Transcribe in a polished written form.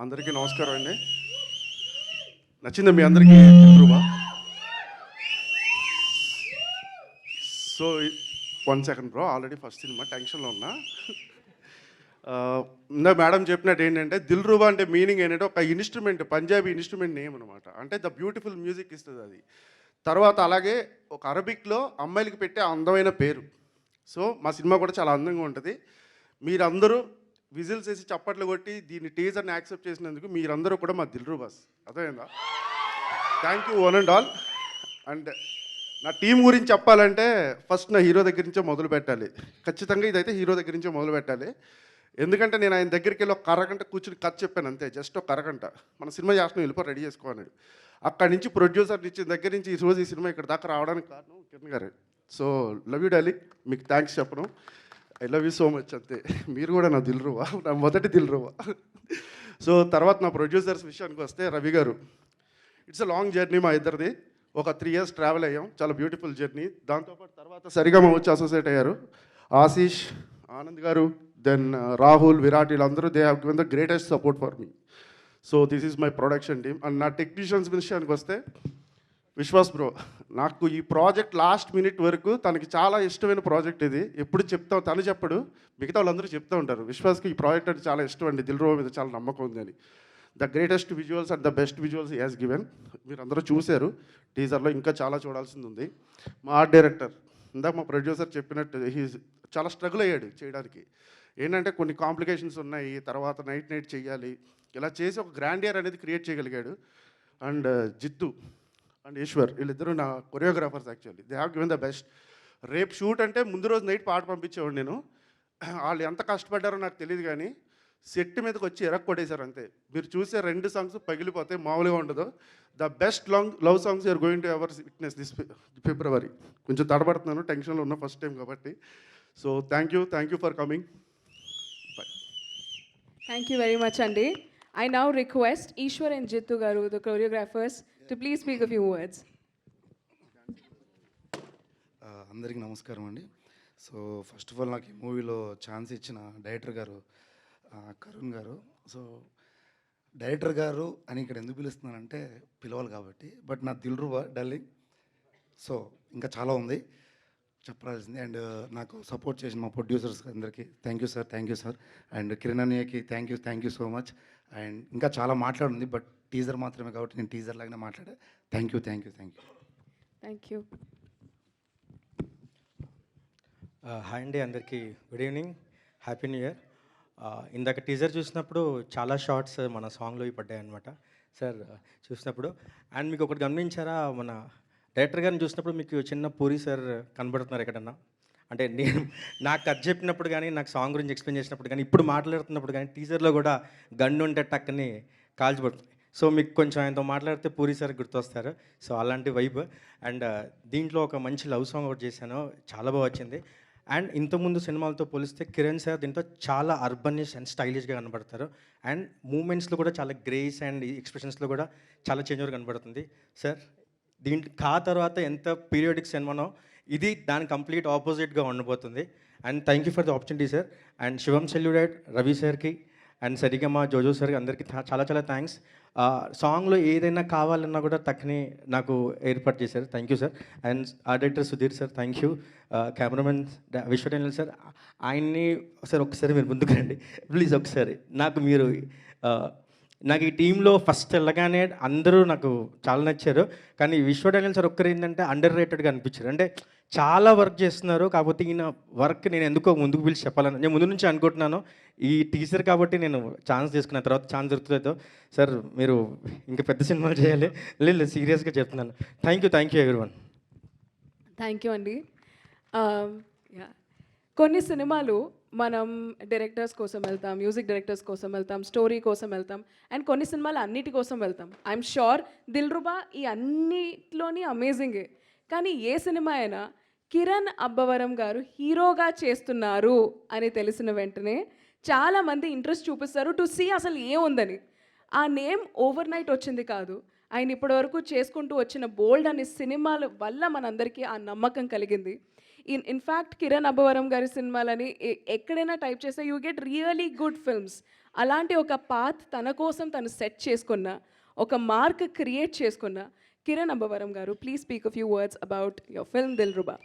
అందరికీ నమస్కారం అండి. నచ్చిందా మీ అందరికీ Dilruba? So 1 second bro, already first cinema టెన్షన్లో ఉన్నా. ఇందా మేడం చెప్పినట్టు ఏంటంటే దిల్రుబా అంటే మీనింగ్ ఏంటంటే ఒక ఇన్స్ట్రుమెంట్, పంజాబీ ఇన్స్ట్రుమెంట్ నేమ్ అనమాట. అంటే ద బ్యూటిఫుల్ మ్యూజిక్ ఇస్తుంది అది. తర్వాత అలాగే ఒక అరబిక్లో అమ్మాయిలకి పెట్టే అందమైన పేరు. సో మా సినిమా కూడా చాలా అందంగా ఉంటుంది. మీరందరూ విజిల్స్ వేసి చప్పట్లు కొట్టి దీన్ని టీజర్ని యాక్సెప్ట్ చేసినందుకు మీరందరూ కూడా మా దిల్రుబాస్. అర్థమైందా? Thank you one and all. And నా టీం గురించి చెప్పాలంటే ఫస్ట్ నా హీరో దగ్గర నుంచే మొదలు పెట్టాలి. ఖచ్చితంగా ఇదైతే హీరో దగ్గర నుంచే మొదలు పెట్టాలి. ఎందుకంటే నేను ఆయన దగ్గరికి వెళ్ళి ఒక అరగంట కూర్చుని కథ చెప్పాను అంతే, జస్ట్ ఒక అరగంట. మన సినిమా చేస్తున్నాం, వెళ్ళిపో రెడీ చేసుకోన్నాడు. అక్కడి నుంచి ప్రొడ్యూసర్ ఇచ్చిన దగ్గర నుంచి ఈ రోజు ఈ సినిమా ఇక్కడ దాకా రావడానికి కారణం కిరణ్ గారు. సో లవ్ యూ డార్లింగ్, మీకు థ్యాంక్స్ చెప్పను. I love you so much అంతే. మీరు కూడా నా దిల్రుబా, నా మొదటి దిల్రుబా. సో తర్వాత నా ప్రొడ్యూసర్స్ విషయానికి వస్తే రవి గారు, ఇట్స్ అ లాంగ్ జర్నీ మా ఇద్దరిది. ఒక 3 years ట్రావెల్ అయ్యాం, చాలా బ్యూటిఫుల్ జర్నీ. దాంతోపాటు తర్వాత సరిగమ వచ్చి అసోసియేట్ అయ్యారు ఆశీష్, ఆనంద్ గారు, దెన్ రాహుల్, విరాట్, వీళ్ళందరూ they have given the greatest support for me. So this is my production team. And నా టెక్నీషియన్స్ విషయానికి వస్తే విశ్వాస్ బ్రో, నాకు ఈ ప్రాజెక్ట్ లాస్ట్ మినిట్ వరకు తనకి చాలా ఇష్టమైన ప్రాజెక్ట్ ఇది. ఎప్పుడు చెప్తాం, తను చెప్పడు, మిగతా వాళ్ళందరూ చెప్తూ ఉంటారు విశ్వాస్కి ఈ ప్రాజెక్ట్ అంటే చాలా ఇష్టం అండి, దిల్రుబా మీద చాలా నమ్మకం ఉంది అని. The greatest visuals and the best visuals he has given. మీరు అందరూ చూశారు టీజర్లో, ఇంకా చాలా చూడాల్సింది ఉంది. మా ఆర్ట్ డైరెక్టర్, ఇందాక మా ప్రొడ్యూసర్ చెప్పినట్టు హీ చాలా స్ట్రగుల్ అయ్యాడు చేయడానికి. ఏంటంటే కొన్ని కాంప్లికేషన్స్ ఉన్నాయి, తర్వాత నైట్ చేయాలి, ఇలా చేసి ఒక గ్రాండియర్ అనేది క్రియేట్ చేయగలిగాడు. అండ్ జిత్తు అండ్ ఈశ్వర్, వీళ్ళిద్దరూ నా choreographers. Actually they have given the best. రేపు షూట్ అంటే ముందు రోజు నైట్ పాట పంపించేవాడు నేను. వాళ్ళు ఎంత కష్టపడ్డారో నాకు తెలియదు, కానీ సెట్ మీదకి వచ్చి కొట్టేశారు అంతే. మీరు చూసే 2 songs పగిలిపోతాయి, మామూలుగా ఉండదు. The best love songs you're going to ever witness this February. కొంచెం తడబడుతున్నాను, టెన్షన్లో ఉన్న ఫస్ట్ టైం కాబట్టి. So thank you for coming. Bye. Thank you very much, Andy. I now request Ishwar and Jittu Garu, the choreographers, to please speak a few words. అందరికీ నమస్కారం అండి. So first of all నాకు ఈ మూవీలో chance ఇచ్చిన director గారు కరుణ్ గారు. So director గారు అని ఇక్కడ ఎందుకు పిలుస్తున్నానంటే పిలవాలి కాబట్టి. బట్ నా దిల్రుబా డార్లింగ్. సో ఇంకా చాలా ఉంది చెప్పాల్సింది. అండ్ నాకు సపోర్ట్ చేసిన మా ప్రొడ్యూసర్స్ అందరికీ thank you sir. And Kiran అన్నయ్యకి thank you so much. And ఇంకా చాలా మాట్లాడుంది, బట్ టీజర్ మాత్రమే కాబట్టి నేను టీజర్ లాగానే మాట్లాడా. Thank you. Thank you. Hi అండి, అందరికీ good evening, happy new year. ఇందాక టీజర్ చూసినప్పుడు చాలా షార్ట్స్ మన సాంగ్లో పడ్డాయి అనమాట సార్ చూసినప్పుడు. అండ్ మీకు ఒకటి గమనించారా, మన డైరెక్టర్ గారిని చూసినప్పుడు మీకు చిన్న పూరి సార్ కనబడుతున్నారు ఎక్కడన్నా? అంటే నేను నాకు కథ చెప్పినప్పుడు కానీ, నాకు సాంగ్ గురించి ఎక్స్ప్లెయిన్ చేసినప్పుడు కానీ, ఇప్పుడు మాట్లాడుతున్నప్పుడు కానీ టీజర్లో కూడా గన్ను ఉంటే టక్కని కాల్చిపడుతుంది. సో మీకు కొంచెం ఆయనతో మాట్లాడితే పూరి సార్ గుర్తొస్తారు. సో అలాంటి వైబ్. అండ్ దీంట్లో ఒక మంచి లవ్ సాంగ్ ఒకటి చేశాను, చాలా బాగా వచ్చింది. అండ్ ఇంతకుముందు సినిమాలతో పోలిస్తే కిరణ్ సార్ దీంట్లో చాలా అర్బనిష్ అండ్ స్టైలిష్గా కనబడతారు. అండ్ మూమెంట్స్లో కూడా చాలా గ్రేస్ అండ్ ఎక్స్ప్రెషన్స్లో కూడా చాలా చేంజ్ ఓవర్ కనబడుతుంది సార్. దీంట్లో తర్వాత ఎంత పీరియాడిక్ సినిమానో ఇది దాని కంప్లీట్ ఆపోజిట్గా ఉండబోతుంది. And thank you for the opportunity sir. And Shivam సెల్యూడైట్, రవి సార్కి అండ్ సరిగమ జోజో సార్కి అందరికీ చాలా థ్యాంక్స్. సాంగ్లో ఏదైనా కావాలన్నా కూడా తక్కని నాకు ఏర్పాటు చేశారు. Thank you sir. And art director Sudheer sir thank you. Cameraman విశ్వటేనల్ సార్, ఆయన్ని ఒకసారి మీరు ముందుకు రండి ప్లీజ్. ఒకసారి నాకు ఈ టీంలో ఫస్ట్ వెళ్ళగానే అందరూ నాకు చాలా నచ్చారు. కానీ విశ్వటేనల్ సార్ ఒక్కరు ఏంటంటే అండర్ రేటెడ్గా అనిపించారు. అంటే చాలా వర్క్ చేస్తున్నారు, కాకపోతే ఈయన వర్క్ నేను ఎందుకో ముందుకు పిలిచి చెప్పాలని నేను ముందు నుంచి అనుకుంటున్నాను. ఈ టీచర్ కాబట్టి నేను ఛాన్స్ తీసుకున్న తర్వాత ఛాన్స్ దొరుకుతుందో సార్, మీరు ఇంకా పెద్ద సినిమాలు చేయాలి. లేదు సీరియస్గా చెప్తున్నాను. Thank you everyone. Thank you అండి. కొన్ని సినిమాలు మనం డైరెక్టర్స్ కోసం వెళ్తాం, మ్యూజిక్ డైరెక్టర్స్ కోసం వెళ్తాం, స్టోరీ కోసం వెళ్తాం, అండ్ కొన్ని సినిమాలు అన్నిటి కోసం వెళ్తాం. ఐఎమ్ షూర్ దిల్రుబా ఈ అన్నిట్లోని అమేజింగే. కానీ ఏ సినిమా అయినా కిరణ్ అబ్బవరం గారు హీరోగా చేస్తున్నారు అని తెలిసిన వెంటనే చాలామంది ఇంట్రెస్ట్ చూపిస్తారు టు సీ అసలు ఏముందని. ఆ నేమ్ ఓవర్ నైట్ వచ్చింది కాదు, ఆయన ఇప్పటివరకు చేసుకుంటూ వచ్చిన బోల్డ్ అనే సినిమాల వల్ల మనందరికీ ఆ నమ్మకం కలిగింది. ఇన్ఫ్యాక్ట్ కిరణ్ అబ్బవరం గారి సినిమాలని ఎక్కడైనా టైప్ చేస్తే you get really good films. అలాంటి ఒక పాత్ తన కోసం తను సెట్ చేసుకున్న, ఒక మార్క్ క్రియేట్ చేసుకున్న కిరణ్ అబ్బవరం గారు, please speak a few words about your film Dilruba.